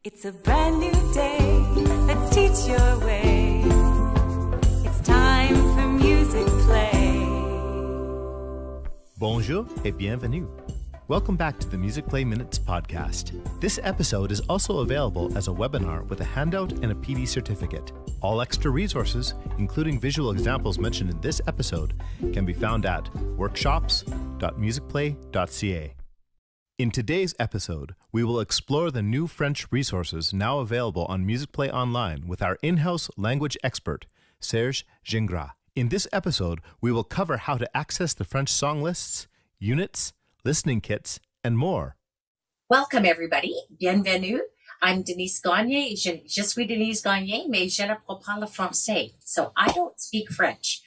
It's a brand new day, let's teach your way. It's time for Musicplay. Bonjour et bienvenue. Welcome back to the Musicplay Minutes podcast. This episode is also available as a webinar with a handout and a PD certificate. All extra resources, including visual examples mentioned in this episode, can be found at workshops.musicplay.ca. In today's episode, we will explore the new French resources now available on MusicplayOnline with our in-house language expert, Serge Gingras. In this episode, we will cover how to access the French song lists, units, listening kits, and more. Welcome, everybody. Bienvenue. I'm Denise Gagné. Je suis Denise Gagné, mais je ne parle pas le français. So I don't speak French.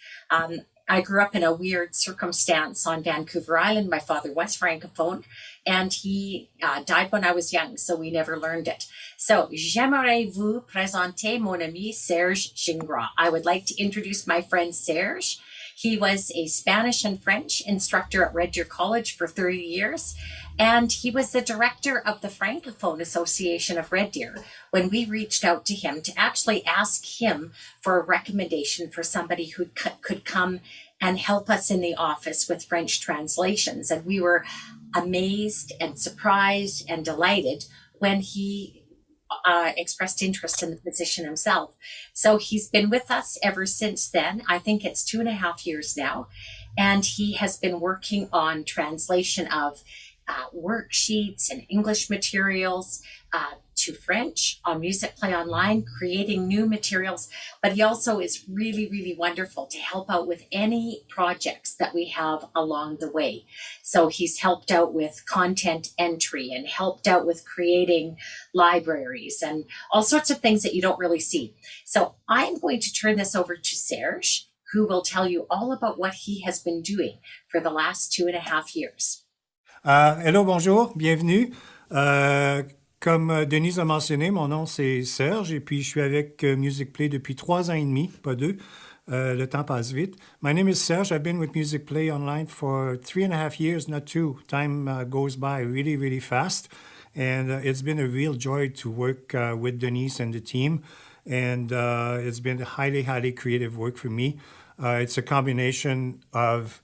I grew up in a weird circumstance on Vancouver Island. My father was Francophone, and he died when I was young, so we never learned it. So, j'aimerais vous présenter mon ami Serge Gingras. I would like to introduce my friend Serge. He was a Spanish and French instructor at Red Deer College for 30 years, and he was the director of the Francophone Association of Red Deer when we reached out to him to actually ask him for a recommendation for somebody who could come and help us in the office with French translations. And we were amazed and surprised and delighted when he expressed interest in the position himself. So he's been with us ever since then. I think it's 2.5 years now. And he has been working on translation of worksheets and English materials to French on MusicplayOnline, creating new materials. But he also is really, really wonderful to help out with any projects that we have along the way. So he's helped out with content entry and helped out with creating libraries and all sorts of things that you don't really see. So I'm going to turn this over to Serge, who will tell you all about what he has been doing for the last 2.5 years. Hello, bonjour, bienvenue. Comme Denise a mentionné, mon nom c'est Serge et puis je suis avec Musicplay depuis 3 ans et demi, pas 2. Le temps passe vite. My name is Serge. I've been with MusicplayOnline for 3.5 years, not 2. Time goes by really, really fast. And it's been a real joy to work with Denise and the team. And it's been highly, highly creative work for me. It's a combination of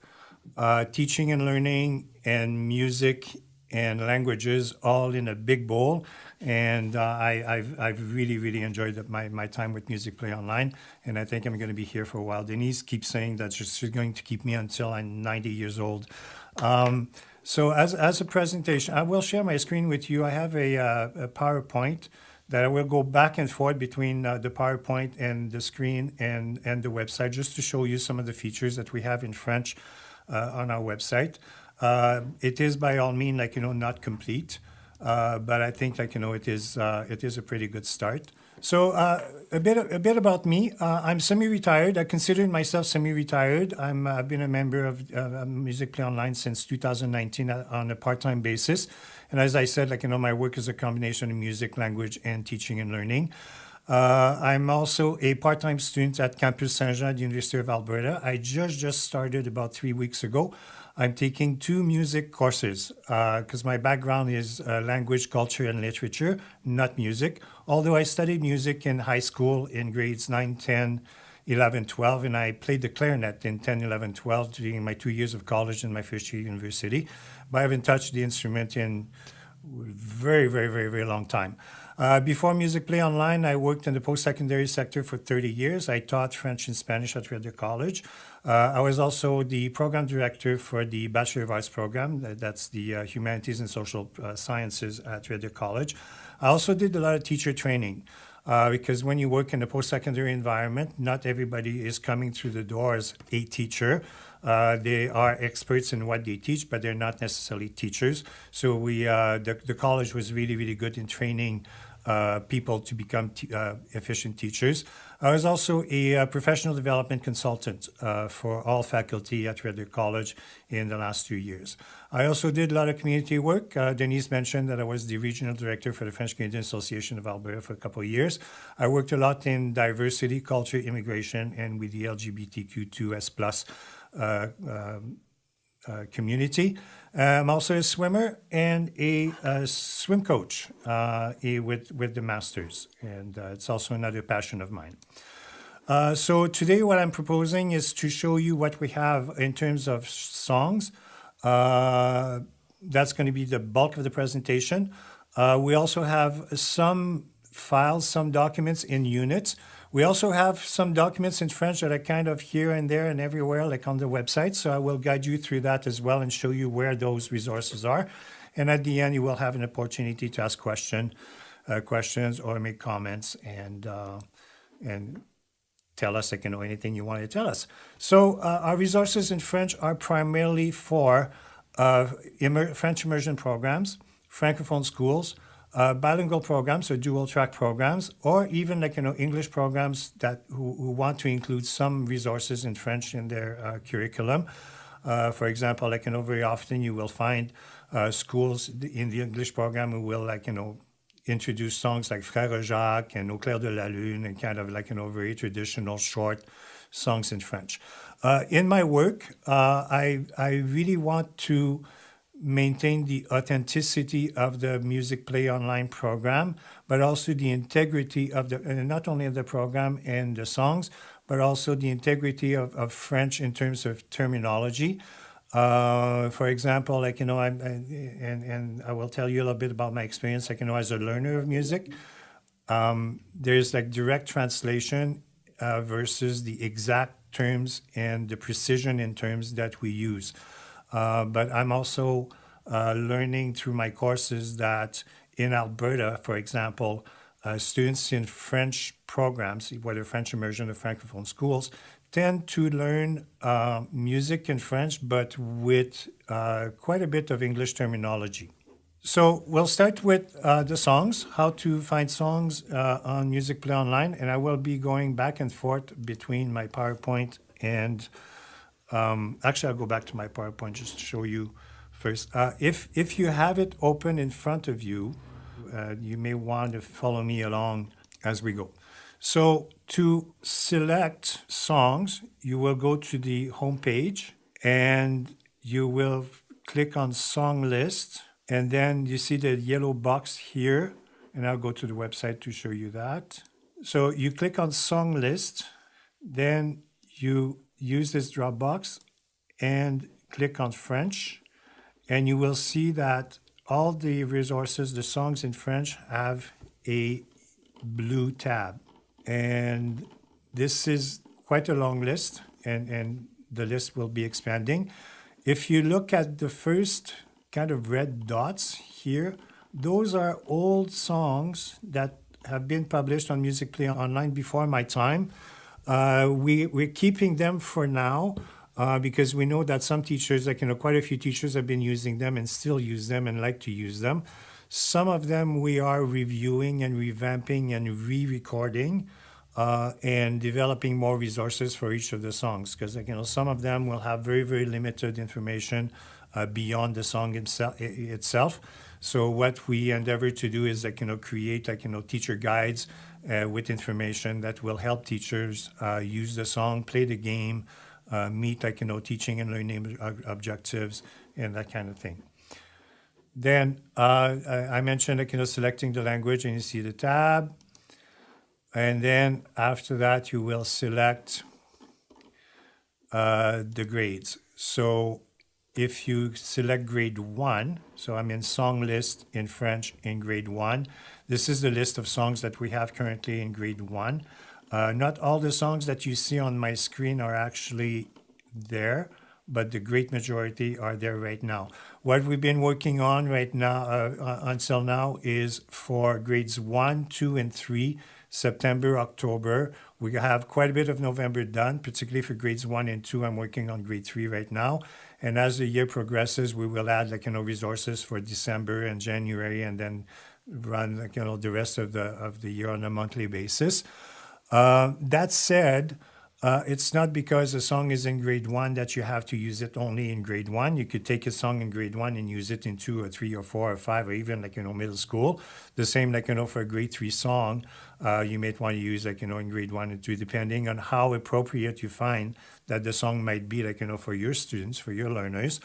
teaching and learning and music and languages all in a big bowl. And I've really, really enjoyed my time with MusicplayOnline. And I think I'm going to be here for a while. Denise keeps saying that she's going to keep me until I'm 90 years old. So as a presentation, I will share my screen with you. I have a PowerPoint that I will go back and forth between the PowerPoint and the screen and the website just to show you some of the features that we have in French on our website. It is by all means, not complete, but I think, it is a pretty good start. So a bit about me. I'm semi-retired. I consider myself semi-retired. I've been a member of MusicplayOnline since 2019 on a part-time basis. And as I said, my work is a combination of music, language, and teaching and learning. I'm also a part-time student at Campus Saint-Jean at the University of Alberta. I just started about 3 weeks ago. I'm taking 2 music courses because my background is language, culture, and literature, not music. Although I studied music in high school in grades 9, 10, 11, 12, and I played the clarinet in 10, 11, 12 during my 2 years of college and my first year university. But I haven't touched the instrument in very, very, very, very long time. Before MusicplayOnline, I worked in the post-secondary sector for 30 years. I taught French and Spanish at Red Deer College. I was also the program director for the Bachelor of Arts program. That's the Humanities and Social Sciences at Red Deer College. I also did a lot of teacher training because when you work in a post-secondary environment, not everybody is coming through the door as a teacher. They are experts in what they teach, but they're not necessarily teachers. So the college was really, really good in training people to become efficient teachers. I was also a professional development consultant for all faculty at Red Deer College in the last 2 years. I also did a lot of community work. Denise mentioned that I was the regional director for the French Canadian Association of Alberta for a couple of years. I worked a lot in diversity, culture, immigration, and with the LGBTQ2S+ community. I'm also a swimmer and a swim coach with the Masters, and it's also another passion of mine. So today what I'm proposing is to show you what we have in terms of songs. That's going to be the bulk of the presentation. We also have some files, some documents in units. We also have some documents in French that are kind of here and there and everywhere, like on the website. So I will guide you through that as well and show you where those resources are. And at the end, you will have an opportunity to ask questions or make comments and tell us, anything you want to tell us. So our resources in French are primarily for French immersion programs, Francophone schools, bilingual programs or dual track programs, or even English programs who want to include some resources in French in their curriculum. For example, very often you will find schools in the English program who will introduce songs like Frère Jacques and Au clair de la lune and kind of very traditional short songs in French. In my work, I really want to maintain the authenticity of the MusicplayOnline program, but also the integrity of not only of the program and the songs, but also the integrity of French in terms of terminology. For example, and I will tell you a little bit about my experience, as a learner of music. There's direct translation versus the exact terms and the precision in terms that we use. But I'm also learning through my courses that in Alberta, for example, students in French programs, whether French immersion or Francophone schools, tend to learn music in French, but with quite a bit of English terminology. So we'll start with the songs, how to find songs on MusicplayOnline, and I will be going back and forth between my PowerPoint and actually, I'll go back to my PowerPoint just to show you first. If you have it open in front of you, you may want to follow me along as we go. So to select songs, you will go to the home page and you will click on Song List. And then you see the yellow box here, and I'll go to the website to show you that. So you click on Song List, then you use this drop box and click on French, and you will see that all the resources, the songs in French, have a blue tab. And this is quite a long list, and the list will be expanding. If you look at the first kind of red dots here, those are old songs that have been published on MusicplayOnline before my time. We're keeping them for now because we know that some teachers, quite a few teachers have been using them and still use them and like to use them. Some of them we are reviewing and revamping and re-recording and developing more resources for each of the songs because some of them will have very, very limited information beyond the song itself. So what we endeavor to do is create teacher guides with information that will help teachers use the song, play the game, meet teaching and learning objectives and that kind of thing. Then I mentioned selecting the language, and you see the tab. And then after that, you will select the grades. So if you select grade 1, so I'm in song list in French in grade 1. This is the list of songs that we have currently in grade 1. Not all the songs that you see on my screen are actually there, but the great majority are there right now. What we've been working on right now, until now, is for grades 1, 2, and 3, September, October. We have quite a bit of November done, particularly for grades 1 and 2. I'm working on grade 3 right now. And as the year progresses, we will add resources for December and January, and then run the rest of the year on a monthly basis. That said, It's not because a song is in grade 1 that you have to use it only in grade 1. You could take a song in grade 1 and use it in 2 or 3 or 4 or 5 or even middle school. The same for a grade 3 song, you might want to use in grade 1 and 2, depending on how appropriate you find that the song might be for your students, for your learners.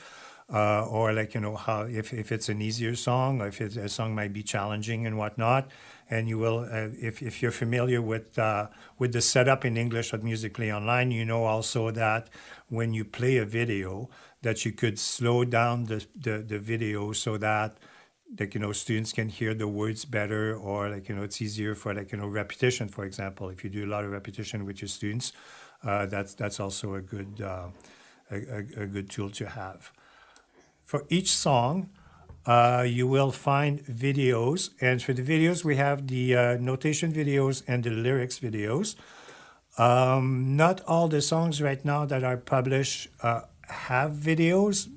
Or how if it's an easier song, or if a song might be challenging and whatnot. And you will, if you're familiar with the setup in English at Musicplay Online, you know also that when you play a video, that you could slow down the video so that students can hear the words better, or it's easier for repetition. For example, if you do a lot of repetition with your students, that's also a good a good tool to have. For each song, you will find videos, and for the videos, we have the notation videos and the lyrics videos. Not all the songs right now that are published have videos.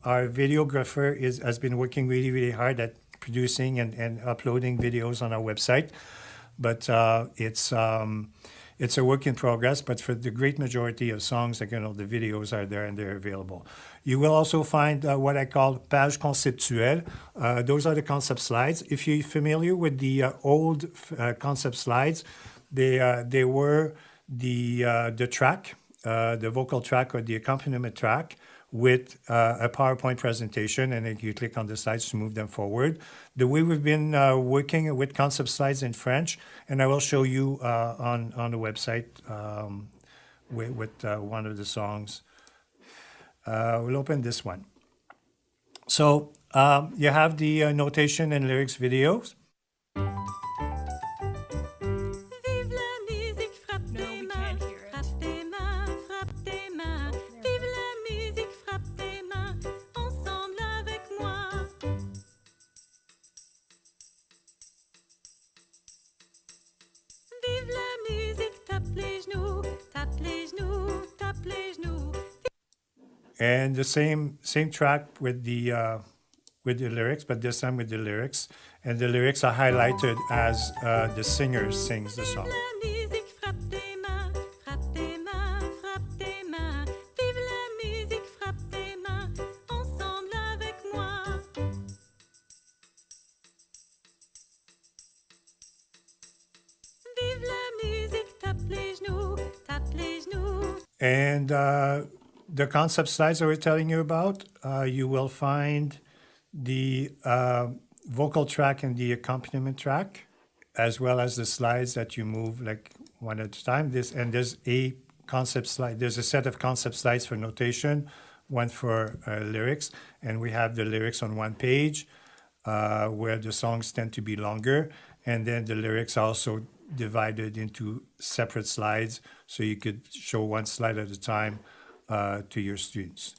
Our videographer has been working really, really hard at producing and uploading videos on our website, but it's a work in progress. But for the great majority of songs, the videos are there and they're available. You will also find what I call page conceptuelle. Those are the concept slides. If you're familiar with the old concept slides, they were the track, the vocal track or the accompaniment track with a PowerPoint presentation, and then you click on the slides to move them forward. The way we've been working with concept slides in French, and I will show you on the website with one of the songs. We'll open this one. So you have the notation and lyrics videos. Vive la musique, frappe tes mains, frappe tes mains, frappe tes mains. Vive la musique, frappe tes mains, ensemble avec moi. Vive la musique, tape les genoux, tape les genoux, tape les genoux. And the same track with the lyrics, but this time with the lyrics. And the lyrics are highlighted as the singer sings the song. Vive la musique, frappe tes mains, frappe tes mains, frappe tes mains. Vive la musique, frappe tes mains, ensemble avec moi. Vive la musique, tape les genoux, tape les genoux. And the concept slides that we're telling you about, you will find the vocal track and the accompaniment track, as well as the slides that you move one at a time. There's a concept slide. There's a set of concept slides for notation, one for lyrics, and we have the lyrics on one page, where the songs tend to be longer, and then the lyrics are also divided into separate slides, so you could show one slide at a time to your students.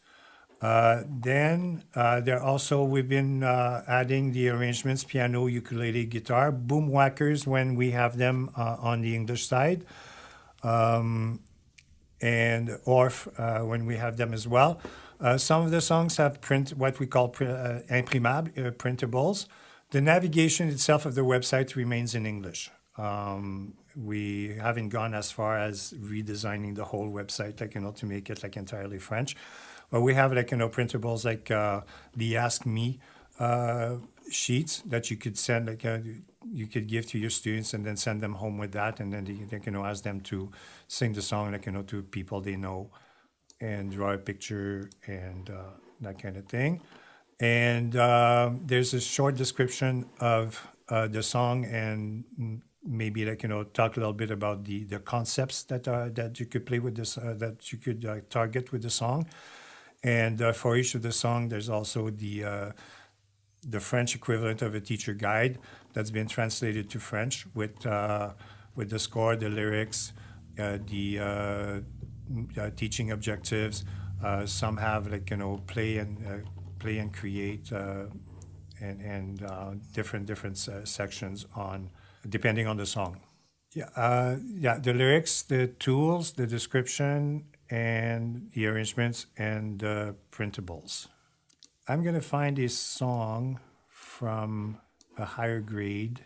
Then we've been adding the arrangements, piano, ukulele, guitar, boom whackers when we have them on the English side, and orff when we have them as well. Some of the songs have what we call imprimables, printables. The navigation itself of the website remains in English. We haven't gone as far as redesigning the whole website, to make it entirely French. But we have printables the Ask Me sheets that you could send, you could give to your students and then send them home with that, and then they can ask them to sing the song to people they know and draw a picture and that kind of thing. And there's a short description of the song, and maybe talk a little bit about the concepts that you could play with this, that you could target with the song. And for each of the song, there's also the French equivalent of a teacher guide that's been translated to French with the score, the lyrics, the teaching objectives. Some have play and create, and different sections on depending on the song. The lyrics, the tools, the description, and the arrangements and the printables. I'm going to find a song from a higher grade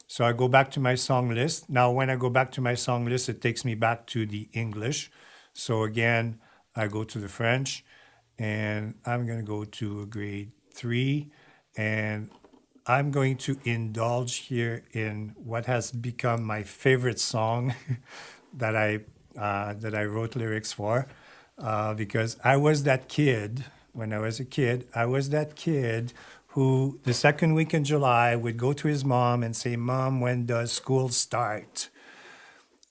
So I go back to my song list. Now, when I go back to my song list, it takes me back to the English. So again, I go to the French, and I'm going to go to grade 3, and I'm going to indulge here in what has become my favorite song that I wrote lyrics for, because I was that kid when I was a kid. I was that kid who the second week in July would go to his mom and say, "Mom, when does school start?"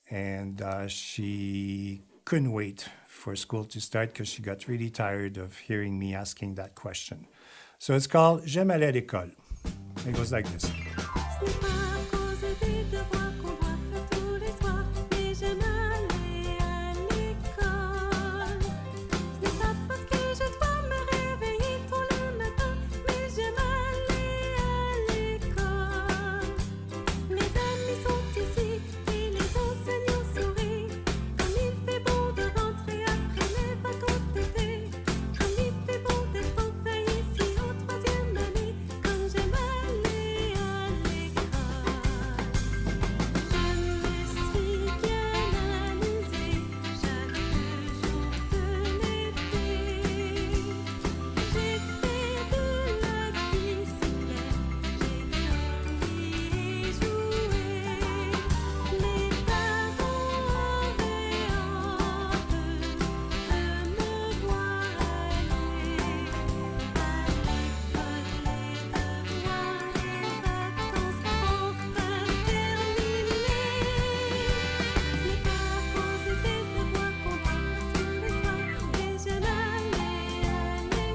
And she couldn't wait for school to start because she got really tired of hearing me asking that question. So it's called J'aime aller à l'école. It goes like this. Ce n'est pas à cause des devoirs qu'on doit faire tous les soirs, mais j'aime aller à l'école. Ce n'est pas parce que je dois me réveiller tôt le matin, mais j'aime aller à l'école. Mes amis sont ici et les enseignants sourient. Comme il fait beau de rentrer après les vacances d'été. Comme il fait beau d'être enfin ici en troisième année. Comme j'aime aller à l'école. Je me suis bien amusée chaque jour de l'été. J'ai fait de la bicyclette, j'ai dormi et joué. Les parents avaient hâte de me voir aller à l'école. Les devoirs, les vacances enfin terminées. Ce n'est pas à cause des devoirs qu'on doit faire tous les soirs,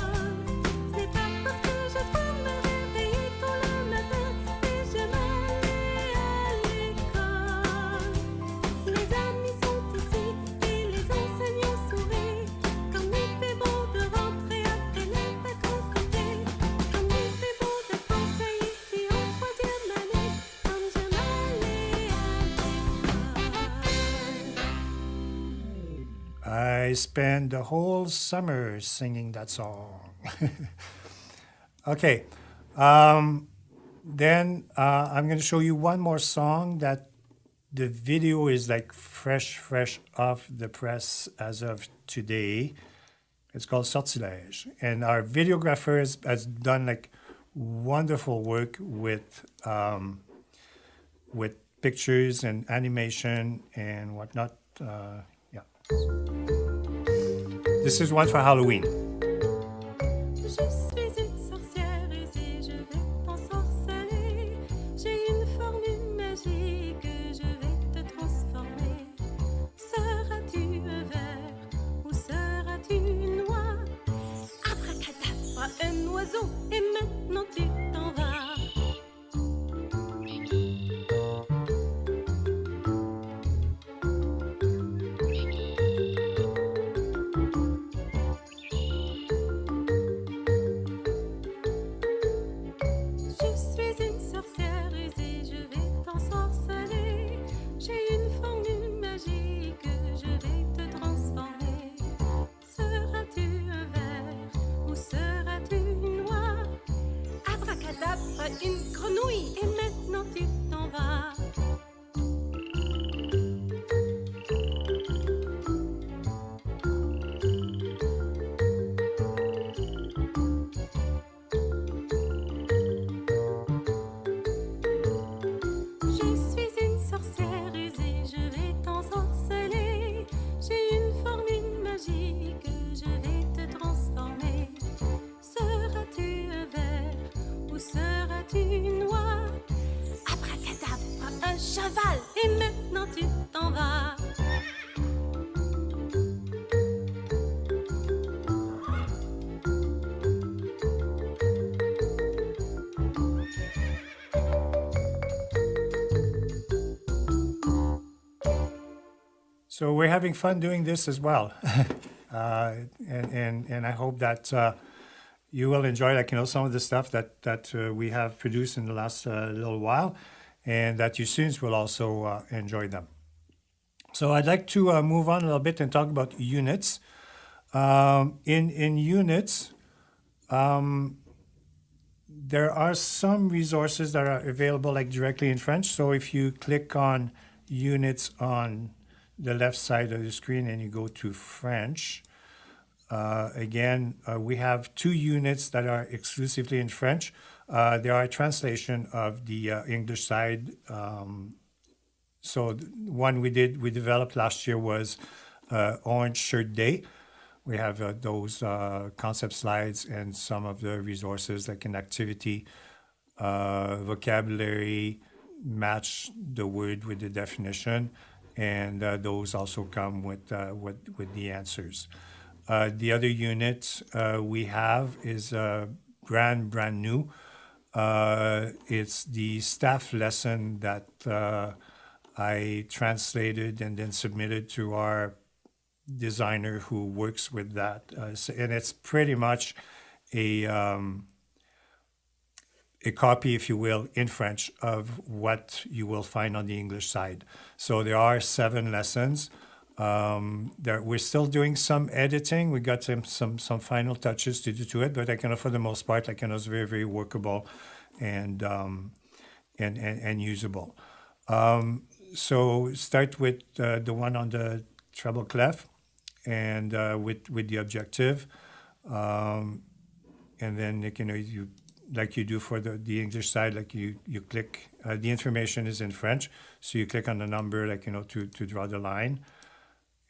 mais j'aime aller à l'école. Ce n'est pas parce que je dois me réveiller tôt le matin, mais j'aime aller à l'école. Les amis sont ici et les enseignants sourient. Comme il fait beau de rentrer après les vacances d'été. Comme il fait beau d'être enfin ici en troisième année. Comme j'aime aller à l'école. I spent the whole summer singing that song. Okay. Then I'm going to show you one more song that the video is like fresh off the press as of today. It's called Sortilège. And our videographer has done like wonderful work with pictures and animation and whatnot. Yeah. This is one for Halloween. Je suis une sorcière et je vais t'ensorceler. J'ai une formule magique, je vais te transformer. Seras-tu un ver ou seras-tu une noix? Abracadabra, un oiseau, et maintenant tu t'en vas. Je suis une sorcière et je vais t'ensorceler. J'ai une formule magique, je vais te transformer. Seras-tu un ver ou seras-tu une noix? Abracadabra, une grenouille, et maintenant tu t'en vas. Je suis une sorcière et je vais t'ensorceler. J'ai une formule magique, je vais te transformer. Seras-tu un ver ou seras-tu une noix? Abracadabra, un cheval, et maintenant tu t'en vas. So we're having fun doing this as well. And I hope that you will enjoy, like, some of the stuff that we have produced in the last little while, and that your students will also enjoy them. So I'd like to move on a little bit and talk about units. In units, there are some resources that are available like directly in French. So if you click on units on the left side of the screen and you go to French, again, we have 2 units that are exclusively in French. There are a translation of the English side. So one we developed last year was Orange Shirt Day. We have those concept slides and some of the resources like an activity, vocabulary, match the word with the definition, and those also come with the answers. The other unit we have is brand new. It's the staff lesson that I translated and then submitted to our designer who works with that. And it's pretty much a copy, if you will, in French of what you will find on the English side. So there are 7 lessons. We're still doing some editing. We got some final touches to do to it, but for the most part, it's very, very workable and usable. So start with the one on the treble clef and with the objective, and then you like you do for the English side, like you click. The information is in French, so you click on the number, to draw the line,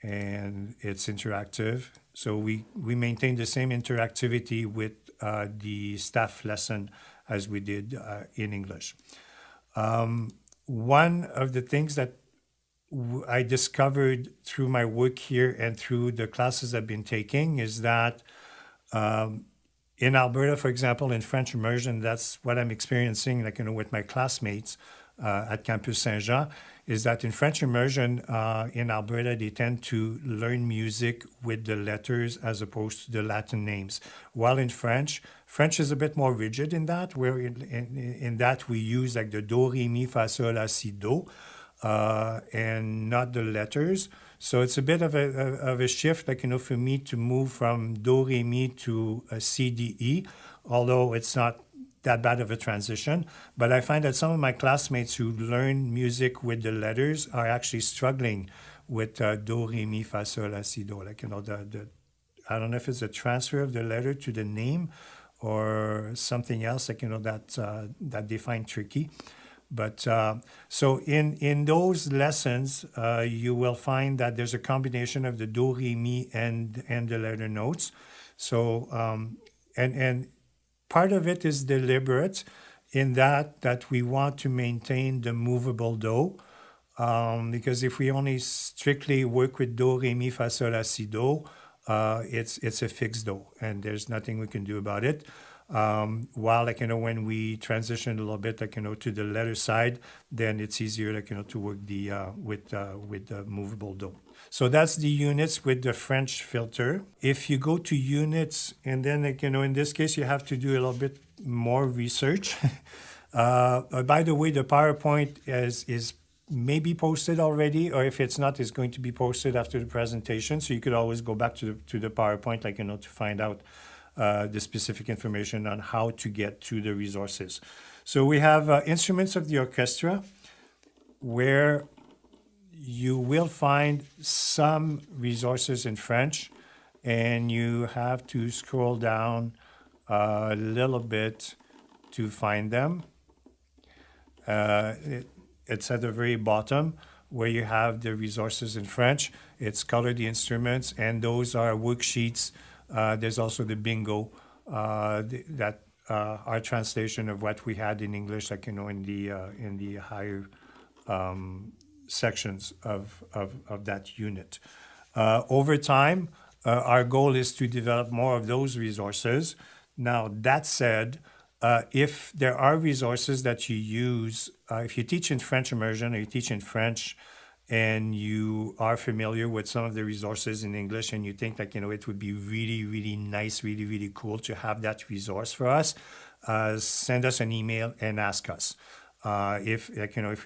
and it's interactive. So we maintain the same interactivity with the staff lesson as we did in English. One of the things that I discovered through my work here and through the classes I've been taking is that in Alberta, for example, in French immersion, that's what I'm experiencing, with my classmates at Campus Saint-Jean, is that in French immersion in Alberta, they tend to learn music with the letters as opposed to the Latin names. While in French is a bit more rigid in that, where in that we use the do, re, mi, fa, sol, la, si, do, and not the letters. So it's a bit of a shift, for me to move from do, re, mi to C, D, E, although it's not that bad of a transition. But I find that some of my classmates who learn music with the letters are actually struggling with do, re, mi, fa, sol, la, si, do. I don't know if it's a transfer of the letter to the name or something else, that they find tricky. But so in those lessons, you will find that there's a combination of the do, re, mi, and the letter notes. So and part of it is deliberate in that we want to maintain the movable do, because if we only strictly work with do, re, mi, fa, sol, la, si, do, it's a fixed do, and there's nothing we can do about it. While when we transition a little bit to the letter side, then it's easier to work with the movable do. So that's the units with the French filter. If you go to units, and then in this case you have to do a little bit more research. By the way, the PowerPoint is maybe posted already, or if it's not, it's going to be posted after the presentation. So you could always go back to the PowerPoint, to find out the specific information on how to get to the resources. So we have instruments of the orchestra, where you will find some resources in French, and you have to scroll down a little bit to find them. It's at the very bottom where you have the resources in French. It's Color the Instruments, and those are worksheets. There's also the bingo that our translation of what we had in English, in the higher sections of that unit. Over time, our goal is to develop more of those resources. Now, that said, if there are resources that you use, if you teach in French immersion or you teach in French, and you are familiar with some of the resources in English, and you think that, it would be really, really nice, really, really cool to have that resource for us, send us an email and ask us. If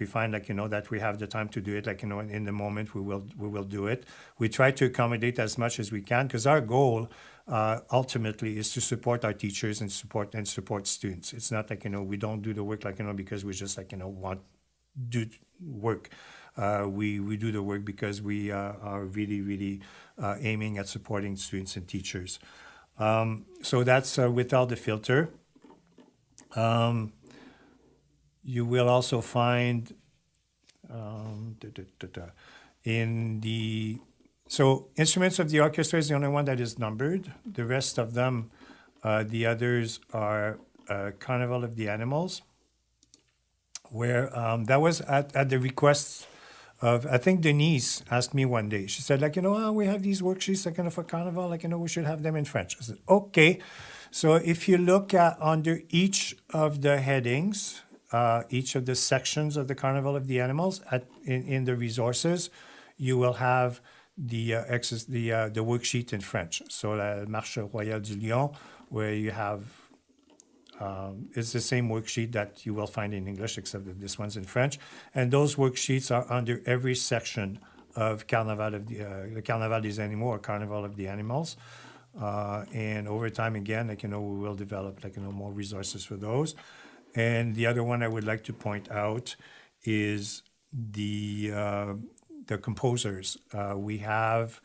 we find that we have the time to do it, in the moment, we will do it. We try to accommodate as much as we can, because our goal ultimately is to support our teachers and support students. It's not like, we don't do the work like, because we just like, want do work. We do the work because we are really, really aiming at supporting students and teachers. So that's without the filter. You will also find in the so instruments of the orchestra is the only one that is numbered. The rest of them, the others are Carnival of the Animals, where that was at the request of, I think Denise asked me one day. She said, like, we have these worksheets like, for Carnival, like, we should have them in French. I said, okay. So if you look at under each of the headings, each of the sections of the Carnival of the Animals in the resources, you will have the worksheet in French. So La Marche Royale du Lion, where you have it's the same worksheet that you will find in English, except that this one's in French. And those worksheets are under every section of Carnaval of the Carnaval des Animaux or Carnival of the Animals. And over time, again, like, we will develop like, more resources for those. And the other one I would like to point out is the composers. We have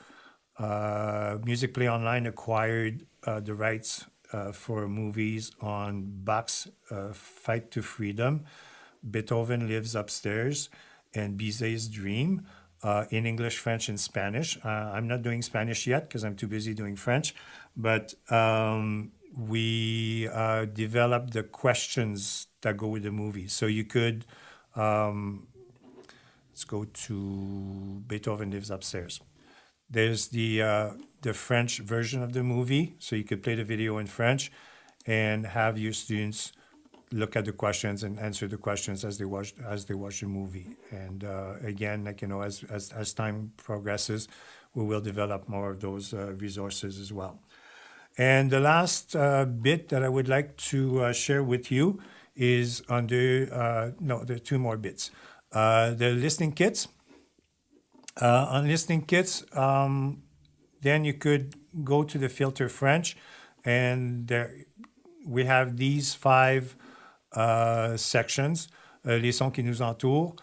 MusicplayOnline acquired the rights for movies on Bach's Fight to Freedom, Beethoven Lives Upstairs, and Bizet's Dream in English, French, and Spanish. I'm not doing Spanish yet because I'm too busy doing French, but we developed the questions that go with the movie. So you could, let's go to Beethoven Lives Upstairs. There's the French version of the movie, so you could play the video in French and have your students look at the questions and answer the questions as they watch the movie. And again, like, as time progresses, we will develop more of those resources as well. And the last bit that I would like to share with you is there are two more bits. The listening kits. On listening kits, then you could go to the filter French, and there we have these 5 sections. Les sons qui nous entourent,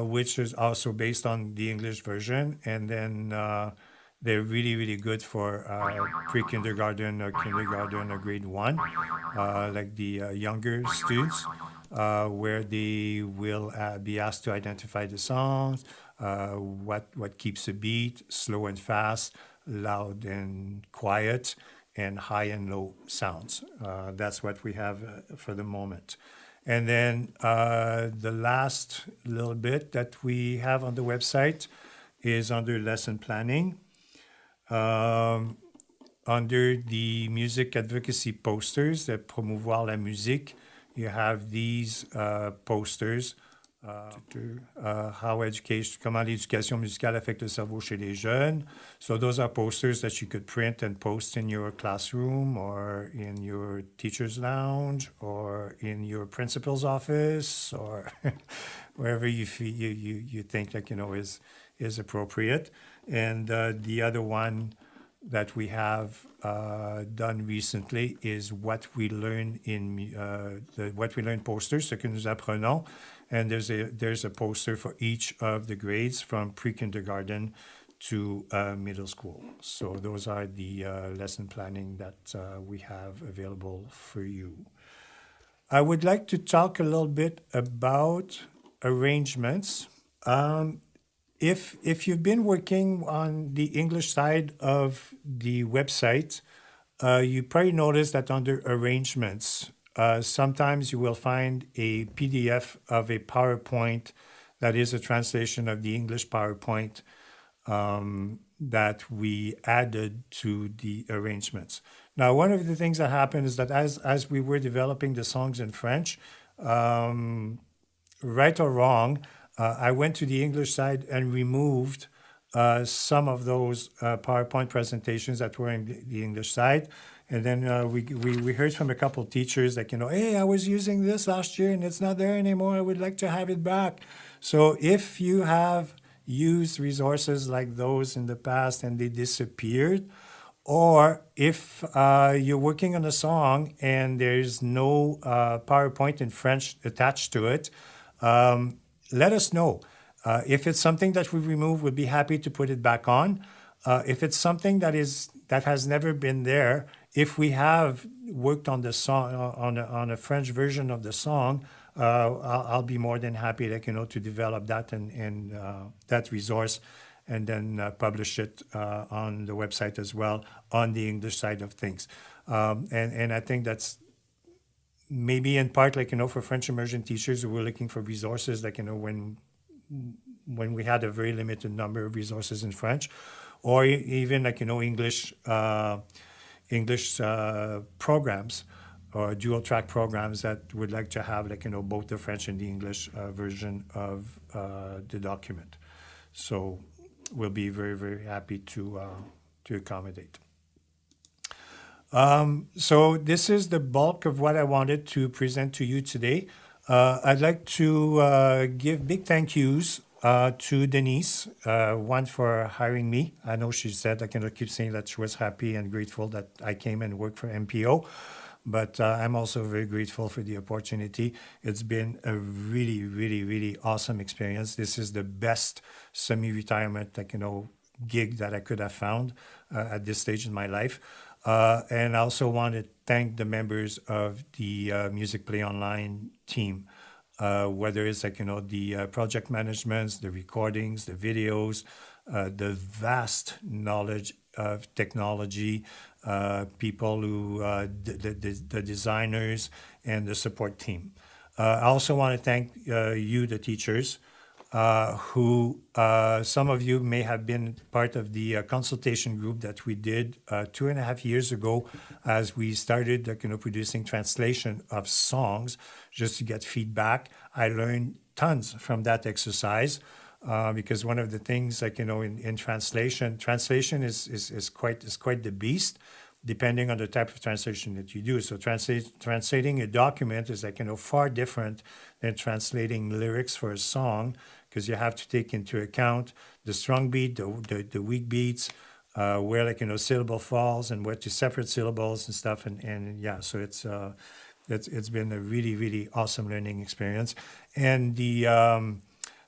which is also based on the English version, and then they're really, really good for pre-kindergarten or kindergarten or grade 1, like the younger students, where they will be asked to identify the songs, what keeps a beat, slow and fast, loud and quiet, and high and low sounds. That's what we have for the moment. And then the last little bit that we have on the website is under lesson planning. Under the music advocacy posters that promouvoir la musique, you have these posters. Comment l'éducation musicale affecte le cerveau chez les jeunes. So those are posters that you could print and post in your classroom or in your teacher's lounge or in your principal's office or wherever you think that is appropriate. And the other one that we have done recently is what we learn what we learn posters, ce que nous apprenons. And there's a poster for each of the grades from pre-kindergarten to middle school. So those are the lesson planning that we have available for you. I would like to talk a little bit about arrangements. If you've been working on the English side of the website, you probably noticed that under arrangements, sometimes you will find a PDF of a PowerPoint that is a translation of the English PowerPoint that we added to the arrangements. Now, one of the things that happened is that as we were developing the songs in French, right or wrong, I went to the English side and removed some of those PowerPoint presentations that were in the English side. And then we heard from a couple teachers like, hey, I was using this last year and it's not there anymore. I would like to have it back. So if you have used resources like those in the past and they disappeared, Or if you're working on a song and there's no PowerPoint in French attached to it, let us know. If it's something that we remove, we'll be happy to put it back on. If it's something that has never been there, if we have worked on the song on a French version of the song, I'll be more than happy, to develop that and that resource, and then publish it on the website as well on the English side of things. And I think that's maybe in part, for French immersion teachers who were looking for resources, when we had a very limited number of resources in French, or even English programs or dual track programs that would like to have both the French and the English version of the document. So we'll be very, very happy to accommodate. So this is the bulk of what I wanted to present to you today. I'd like to give big thank yous to Denise, one for hiring me. I know she said, I keep saying that she was happy and grateful that I came and worked for MPO, but I'm also very grateful for the opportunity. It's been a really, really, really awesome experience. This is the best semi-retirement, gig that I could have found at this stage in my life. And I also want to thank the members of the MusicplayOnline team. Whether it's the project management, the recordings, the videos, the vast knowledge of technology, people who the designers and the support team. I also want to thank you, the teachers, who some of you may have been part of the consultation group that we did 2.5 years ago, as we started producing translation of songs just to get feedback. I learned tons from that exercise, because one of the things in translation is quite the beast, depending on the type of translation that you do. So translating a document is far different than translating lyrics for a song, because you have to take into account the strong beat, the weak beats, where syllable falls and where to separate syllables and stuff. And yeah, so it's been a really, really awesome learning experience. And the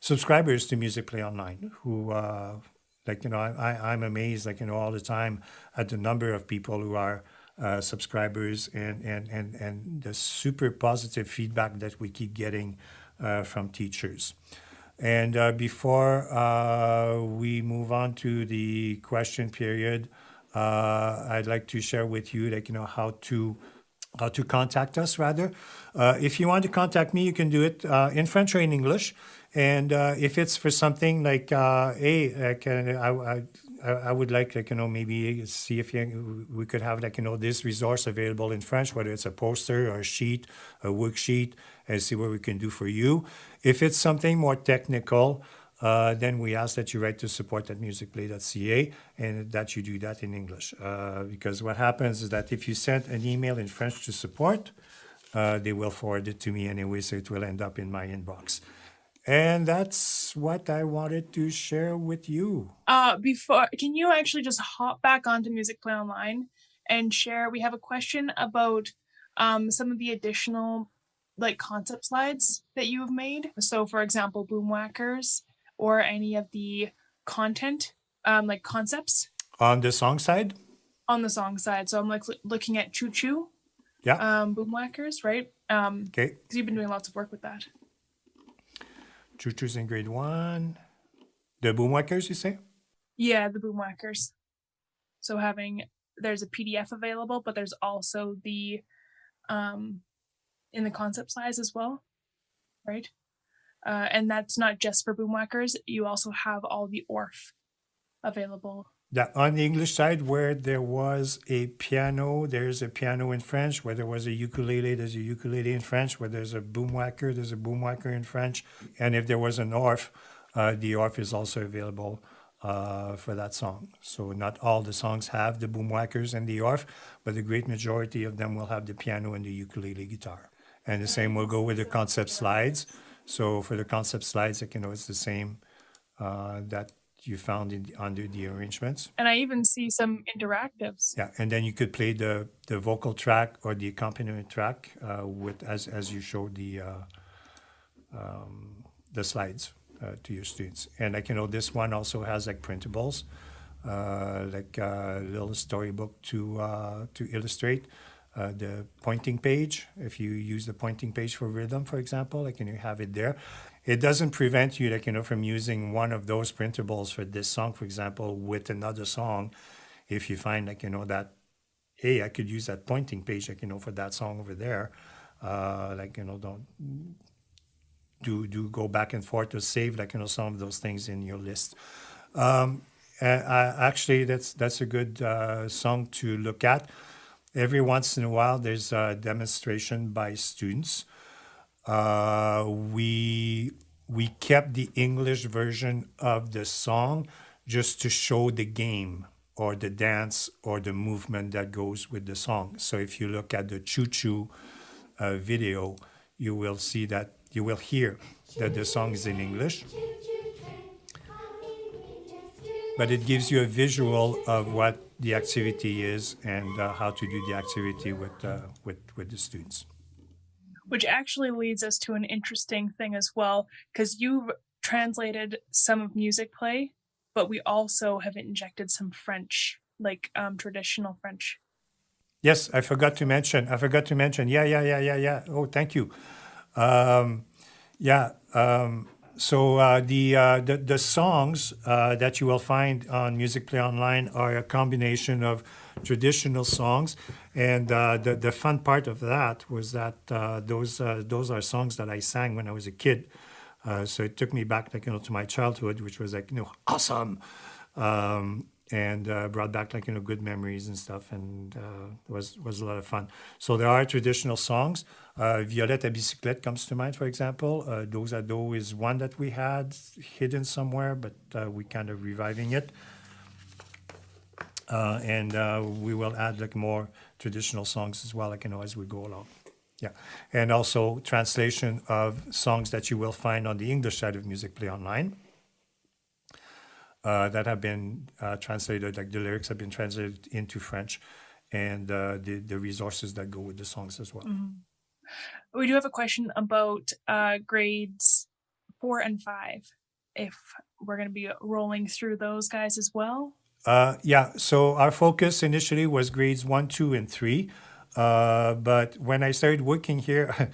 subscribers to MusicplayOnline, who I'm amazed all the time at the number of people who are subscribers and the super positive feedback that we keep getting from teachers. And before we move on to the question period, I'd like to share with you how to contact us, rather. If you want to contact me, you can do it in French or in English. And if it's for something like, hey, I would like, maybe see if we could have, this resource available in French, whether it's a poster or a sheet, a worksheet, and see what we can do for you. If it's something more technical, then we ask that you write to support@musicplay.ca and that you do that in English. Because what happens is that if you send an email in French to support, they will forward it to me anyway, so it will end up in my inbox. And that's what I wanted to share with you. Can you actually just hop back onto MusicplayOnline and share? We have a question about some of the additional concept slides that you have made. So, for example, boomwhackers or any of the content concepts On the song side? On the song side. So I'm looking at Choo Choo. Yeah. Boomwhackers, right? Okay. Because you've been doing lots of work with that. Choo Choo's in grade 1. The boomwhackers, you say? Yeah, the boomwhackers. So there's a PDF available, but there's also the in the concept slides as well, right? And that's not just for boomwhackers. You also have all the ORF available. On the English side, where there was a piano, there's a piano in French. Where there was a ukulele, there's a ukulele in French. Where there's a boomwhacker, there's a boomwhacker in French. And if there was an ORF, the ORF is also available for that song. So not all the songs have the boomwhackers and the ORF, but the great majority of them will have the piano and the ukulele guitar. And the same will go with the concept slides. So for the concept slides, it's the same, that you found under the arrangements. And I even see some interactives. Yeah, and then you could play the vocal track or the accompaniment track with as you showed the slides to your students. And this one also has like printables, like a little storybook to illustrate. The pointing page, if you use the pointing page for rhythm, for example, you have it there. It doesn't prevent you, from using one of those printables for this song, for example, with another song. If you find, that, hey, I could use that pointing page, for that song over there. Don't do go back and forth to save, some of those things in your list. Actually, that's a good song to look at. Every once in a while, there's a demonstration by students. We kept the English version of the song just to show the game or the dance or the movement that goes with the song. So if you look at the Choo Choo video, you will see that, you will hear that the song is in English. But it gives you a visual of what the activity is and how to do the activity with the students. Which actually leads us to an interesting thing as well, because you've translated some of Musicplay, but we also have injected some French, like traditional French. Yes, I forgot to mention. Yeah. Oh, thank you. So the songs that you will find on Musicplay Online are a combination of traditional songs, and the fun part of that was that those are songs that I sang when I was a kid. So it took me back, to my childhood, which was awesome, and brought back good memories and stuff, and it was a lot of fun. So there are traditional songs. Violette à bicyclette comes to mind, for example. Dos à dos is one that we had hidden somewhere, but we kind of reviving it. And we will add more traditional songs as well, as we go along. Yeah, and also translation of songs that you will find on the English side of Musicplay Online that have been translated, the lyrics have been translated into French, and the resources that go with the songs as well. Mm-hmm. We do have a question about grades 4 and 5, if we're going to be rolling through those guys as well. So our focus initially was grades 1, 2, and 3. But when I started working here,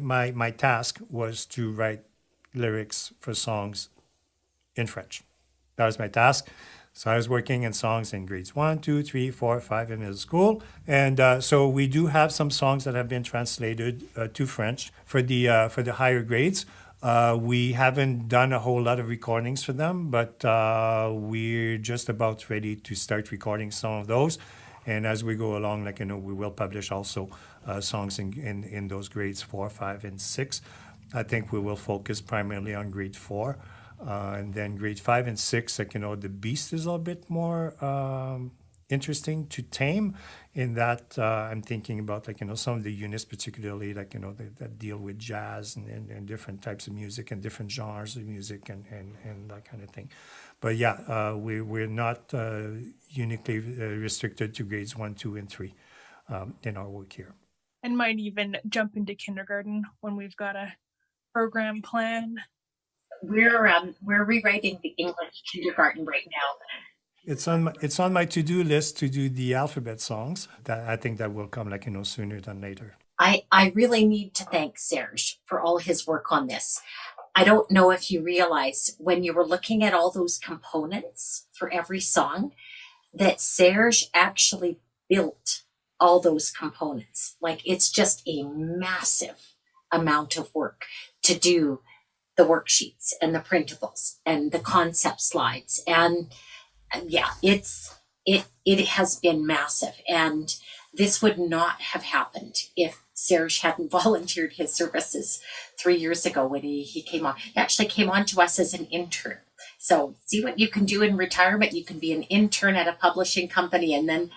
my task was to write lyrics for songs in French. That was my task. So I was working in songs in grades 1, 2, 3, 4, 5 in middle school. And so we do have some songs that have been translated to French for the higher grades. We haven't done a whole lot of recordings for them, but we're just about ready to start recording some of those. And as we go along, we will publish also songs in those grades 4, 5, and 6. I think we will focus primarily on grade 4. And then grade 5 and 6, the beast is a little bit more interesting to tame, in that I'm thinking about some of the units, particularly that deal with jazz and different types of music and different genres of music and that kind of thing. But yeah, we're not uniquely restricted to grades 1, 2, and 3 in our work here. And might even jump into kindergarten when we've got a program plan. We're rewriting the English kindergarten right now. It's on my to-do list to do the alphabet songs. That I think that will come sooner than later. I really need to thank Serge for all his work on this. I don't know if you realize, when you were looking at all those components for every song, that Serge actually built all those components. It's just a massive amount of work to do the worksheets and the printables and the concept slides. And yeah, it has been massive. And this would not have happened if Serge hadn't volunteered his services 3 years ago when he came on. He actually came on to us as an intern. So see what you can do in retirement. You can be an intern at a publishing company, and then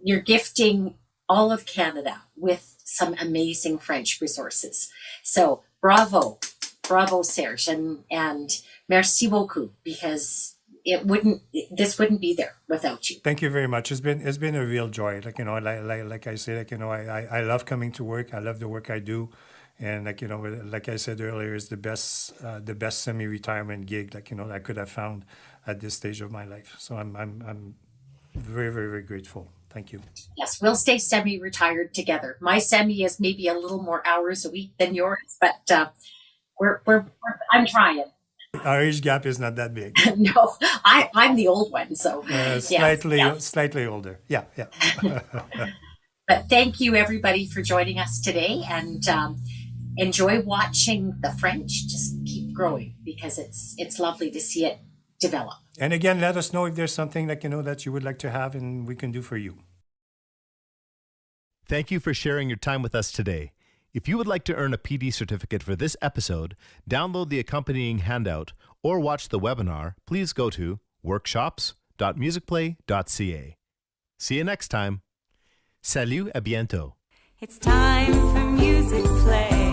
you're gifting all of Canada with some amazing French resources. So bravo bravo, Serge, and merci beaucoup, because this wouldn't be there without you. Thank you very much. It's been a real joy. Like I say, I love coming to work. I love the work I do, and like I said earlier, it's the best semi-retirement gig I could have found at this stage of my life. So I'm very, very, very grateful. Thank you. Yes, we'll stay semi-retired together. My semi is maybe a little more hours a week than yours, but I'm trying. Our age gap is not that big. No, I'm the old one, so Slightly older. Yeah. But thank you, everybody, for joining us today, and enjoy watching the French just keep growing, because it's lovely to see it develop. And again, let us know if there's something that you would like to have and we can do for you. Thank you for sharing your time with us today. If you would like to earn a PD certificate for this episode, download the accompanying handout, or watch the webinar, please go to workshops.musicplay.ca. See you next time. Salut, à bientôt. It's time for Music Play.